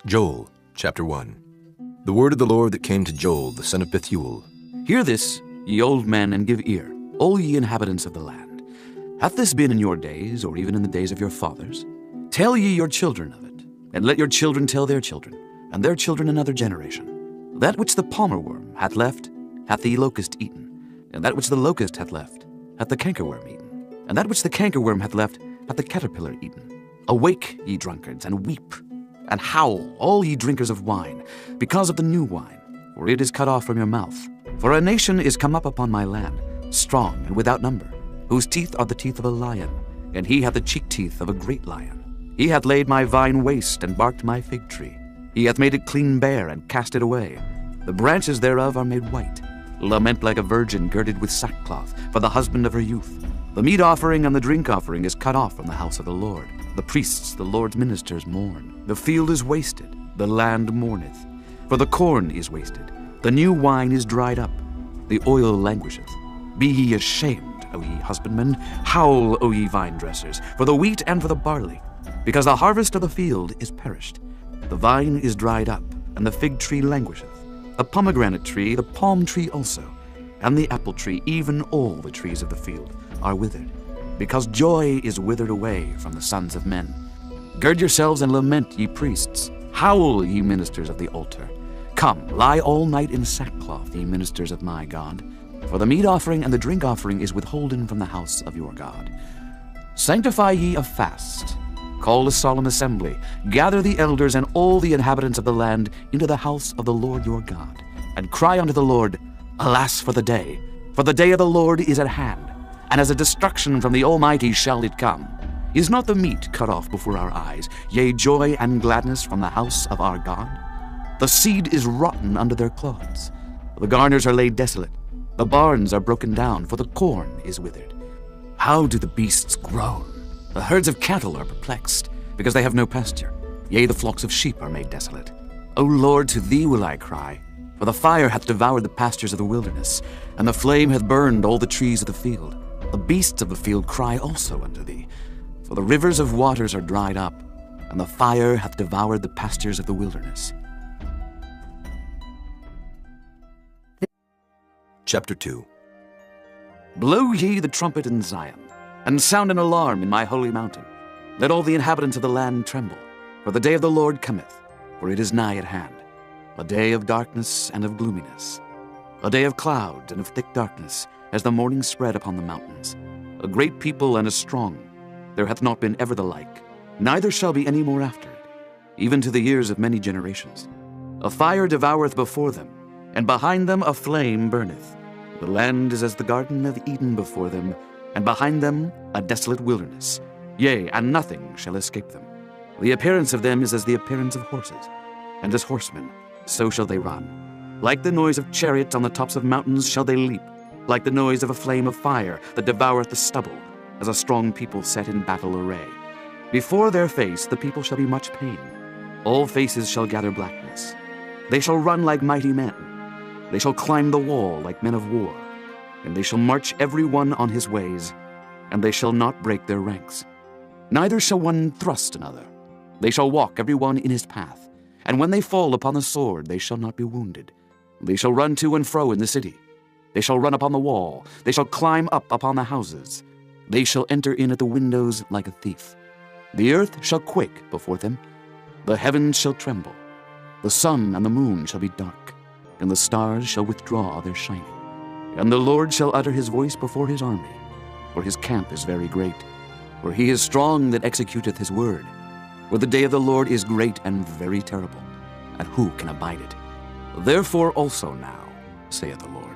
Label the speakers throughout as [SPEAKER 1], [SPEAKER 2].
[SPEAKER 1] Joel, chapter 1. The word of the Lord that came to Joel, the son of Bethuel.
[SPEAKER 2] Hear this, ye old men, and give ear, all ye inhabitants of the land. Hath this been in your days, or even in the days of your fathers? Tell ye your children of it, and let your children tell their children, and their children another generation. That which the palmer worm hath left, hath the locust eaten, and that which the locust hath left, hath the cankerworm eaten, and that which the cankerworm hath left, hath the caterpillar eaten. Awake, ye drunkards, and weep, and howl, all ye drinkers of wine, because of the new wine, for it is cut off from your mouth. For a nation is come up upon my land, strong and without number, whose teeth are the teeth of a lion, and he hath the cheek teeth of a great lion. He hath laid my vine waste, and barked my fig tree. He hath made it clean bare, and cast it away. The branches thereof are made white. Lament like a virgin girded with sackcloth, for the husband of her youth. The meat offering and the drink offering is cut off from the house of the Lord. The priests, the Lord's ministers, mourn. The field is wasted, the land mourneth. For the corn is wasted, the new wine is dried up, the oil languisheth. Be ye ashamed, O ye husbandmen, howl, O ye vine dressers, for the wheat and for the barley, because the harvest of the field is perished. The vine is dried up, and the fig tree languisheth. The pomegranate tree, the palm tree also, and the apple tree, even all the trees of the field, are withered, because joy is withered away from the sons of men. Gird yourselves and lament, ye priests. Howl, ye ministers of the altar. Come, lie all night in sackcloth, ye ministers of my God. For the meat offering and the drink offering is withholden from the house of your God. Sanctify ye a fast. Call a solemn assembly. Gather the elders and all the inhabitants of the land into the house of the Lord your God. And cry unto the Lord, Alas for the day of the Lord is at hand, and as a destruction from the Almighty shall it come. Is not the meat cut off before our eyes, yea, joy and gladness from the house of our God? The seed is rotten under their clods. The garners are laid desolate. The barns are broken down, for the corn is withered. How do the beasts groan? The herds of cattle are perplexed, because they have no pasture. Yea, the flocks of sheep are made desolate. O Lord, to thee will I cry, for the fire hath devoured the pastures of the wilderness, and the flame hath burned all the trees of the field. The beasts of the field cry also unto thee, for the rivers of waters are dried up, and the fire hath devoured the pastures of the wilderness.
[SPEAKER 1] Chapter 2.
[SPEAKER 2] Blow ye the trumpet in Zion, and sound an alarm in my holy mountain. Let all the inhabitants of the land tremble, for the day of the Lord cometh, for it is nigh at hand. A day of darkness and of gloominess, a day of clouds and of thick darkness, as the morning spread upon the mountains. A great people and a strong, there hath not been ever the like, neither shall be any more after it, even to the years of many generations. A fire devoureth before them, and behind them a flame burneth. The land is as the garden of Eden before them, and behind them a desolate wilderness. Yea, and nothing shall escape them. The appearance of them is as the appearance of horses, and as horsemen, so shall they run. Like the noise of chariots on the tops of mountains shall they leap, like the noise of a flame of fire that devoureth the stubble, as a strong people set in battle array. Before their face the people shall be much pain. All faces shall gather blackness. They shall run like mighty men. They shall climb the wall like men of war. And they shall march every one on his ways, and they shall not break their ranks. Neither shall one thrust another. They shall walk every one in his path. And when they fall upon the sword, they shall not be wounded. They shall run to and fro in the city. They shall run upon the wall. They shall climb up upon the houses. They shall enter in at the windows like a thief. The earth shall quake before them. The heavens shall tremble. The sun and the moon shall be dark, and the stars shall withdraw their shining. And the Lord shall utter his voice before his army, for his camp is very great. For he is strong that executeth his word. For the day of the Lord is great and very terrible, and who can abide it? Therefore also now, saith the Lord,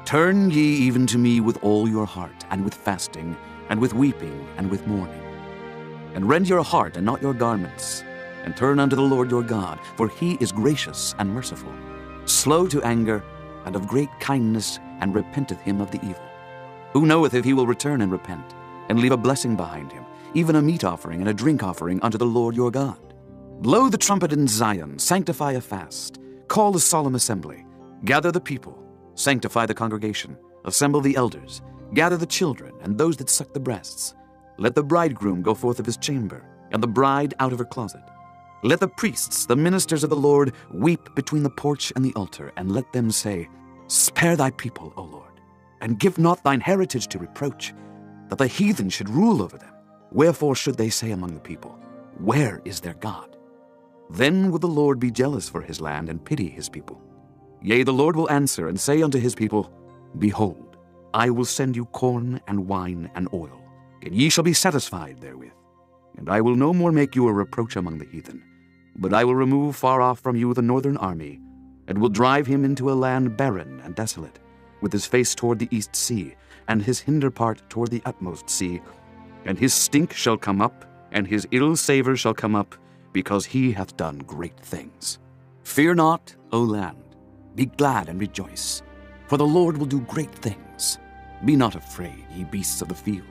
[SPEAKER 2] turn ye even to me with all your heart, and with fasting, and with weeping, and with mourning. And rend your heart and not your garments, and turn unto the Lord your God, for he is gracious and merciful, slow to anger, and of great kindness, and repenteth him of the evil. Who knoweth if he will return and repent, and leave a blessing behind him, even a meat offering and a drink offering unto the Lord your God? Blow the trumpet in Zion, sanctify a fast, call a solemn assembly, gather the people, sanctify the congregation, assemble the elders, gather the children and those that suck the breasts. Let the bridegroom go forth of his chamber, and the bride out of her closet. Let the Let the priests, the ministers of the Lord, weep between the porch and the altar, and let them say, Spare thy people, O Lord, and give not thine heritage to reproach, that the heathen should rule over them. Wherefore should they say among the people, Where is their God? Then will the Lord be jealous for his land and pity his people. Yea, the Lord will answer and say unto his people, Behold, I will send you corn and wine and oil, and ye shall be satisfied therewith. And I will no more make you a reproach among the heathen, but I will remove far off from you the northern army, and will drive him into a land barren and desolate, with his face toward the east sea, and his hinder part toward the utmost sea. And his stink shall come up, and his ill savor shall come up, because he hath done great things. Fear not, O land, be glad and rejoice, for the Lord will do great things. Be not afraid, ye beasts of the field,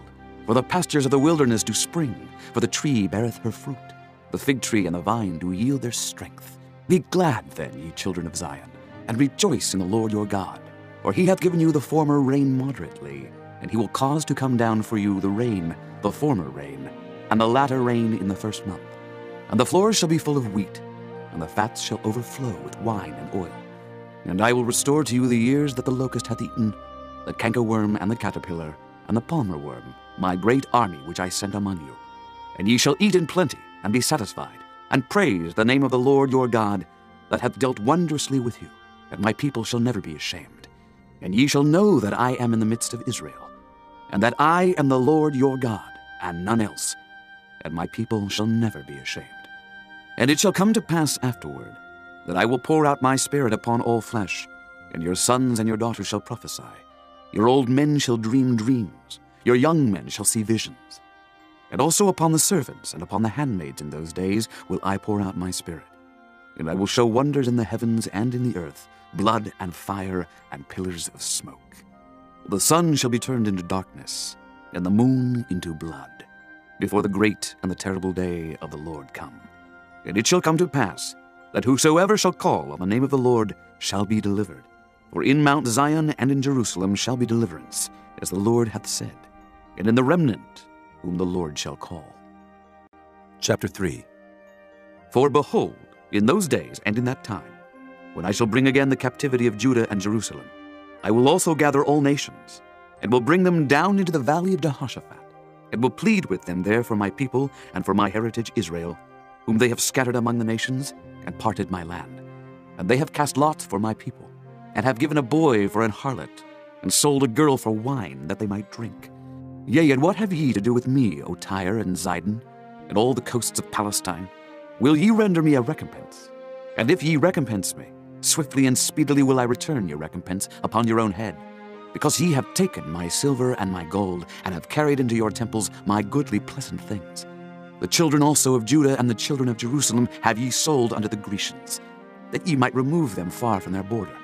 [SPEAKER 2] for the pastures of the wilderness do spring, for the tree beareth her fruit. The fig tree and the vine do yield their strength. Be glad then, ye children of Zion, and rejoice in the Lord your God. For he hath given you the former rain moderately, and he will cause to come down for you the rain, the former rain, and the latter rain in the first month. And the floors shall be full of wheat, and the fats shall overflow with wine and oil. And I will restore to you the years that the locust hath eaten, the cankerworm and the caterpillar, and the palmer worm, my great army which I sent among you. And ye shall eat in plenty, and be satisfied, and praise the name of the Lord your God, that hath dealt wondrously with you, and my people shall never be ashamed. And ye shall know that I am in the midst of Israel, and that I am the Lord your God, and none else, and my people shall never be ashamed. And it shall come to pass afterward, that I will pour out my Spirit upon all flesh, and your sons and your daughters shall prophesy. Your old men shall dream dreams, your young men shall see visions. And also upon the servants and upon the handmaids in those days will I pour out my Spirit. And I will show wonders in the heavens and in the earth, blood and fire and pillars of smoke. The sun shall be turned into darkness, and the moon into blood, before the great and the terrible day of the Lord come. And it shall come to pass, that whosoever shall call on the name of the Lord shall be delivered. For in Mount Zion and in Jerusalem shall be deliverance, as the Lord hath said, and in the remnant whom the Lord shall call.
[SPEAKER 1] Chapter 3.
[SPEAKER 2] For behold, in those days and in that time, when I shall bring again the captivity of Judah and Jerusalem, I will also gather all nations, and will bring them down into the valley of Jehoshaphat, and will plead with them there for my people and for my heritage Israel, whom they have scattered among the nations, and parted my land. And they have cast lots for my people, and have given a boy for an harlot, and sold a girl for wine, that they might drink. Yea, and what have ye to do with me, O Tyre and Zidon, and all the coasts of Palestine? Will ye render me a recompense? And if ye recompense me, swiftly and speedily will I return your recompense upon your own head. Because ye have taken my silver and my gold, and have carried into your temples my goodly pleasant things. The children also of Judah and the children of Jerusalem have ye sold unto the Grecians, that ye might remove them far from their border.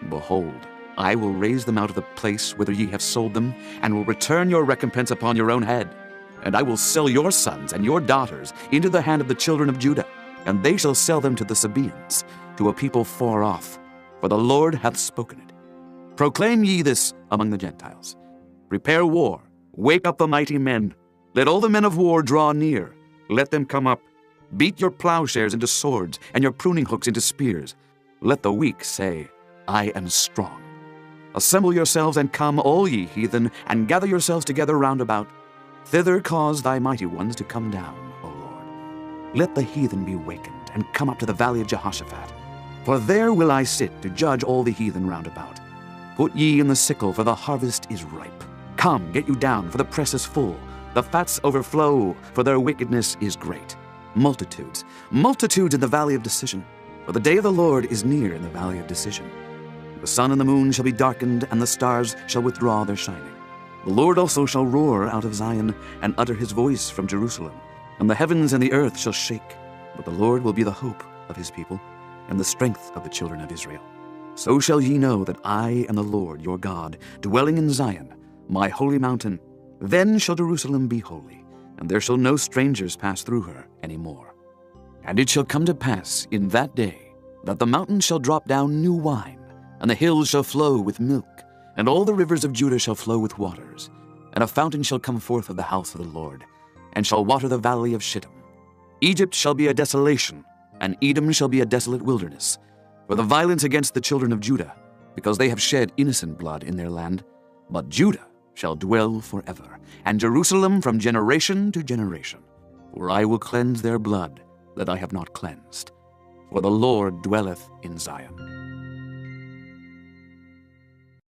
[SPEAKER 2] Behold, I will raise them out of the place whither ye have sold them, and will return your recompense upon your own head. And I will sell your sons and your daughters into the hand of the children of Judah, and they shall sell them to the Sabaeans, to a people far off, for the Lord hath spoken it. Proclaim ye this among the Gentiles. Prepare war, wake up the mighty men. Let all the men of war draw near. Let them come up. Beat your plowshares into swords, and your pruning hooks into spears. Let the weak say, I am strong. Assemble yourselves and come, all ye heathen, and gather yourselves together round about. Thither cause thy mighty ones to come down, O Lord. Let the heathen be wakened, and come up to the valley of Jehoshaphat. For there will I sit to judge all the heathen round about. Put ye in the sickle, for the harvest is ripe. Come, get you down, for the press is full. The fats overflow, for their wickedness is great. Multitudes, multitudes in the valley of decision. For the day of the Lord is near in the valley of decision. The sun and the moon shall be darkened, and the stars shall withdraw their shining. The Lord also shall roar out of Zion, and utter his voice from Jerusalem. And the heavens and the earth shall shake. But the Lord will be the hope of his people, and the strength of the children of Israel. So shall ye know that I am the Lord your God, dwelling in Zion, my holy mountain. Then shall Jerusalem be holy, and there shall no strangers pass through her any more. And it shall come to pass in that day, that the mountains shall drop down new wine, and the hills shall flow with milk, and all the rivers of Judah shall flow with waters. And a fountain shall come forth of the house of the Lord, and shall water the valley of Shittim. Egypt shall be a desolation, And Edom shall be a desolate wilderness, for the violence against the children of Judah, because they have shed innocent blood in their land. But Judah shall dwell forever, and Jerusalem from generation to generation. For I will cleanse their blood that I have not cleansed, for the Lord dwelleth in Zion.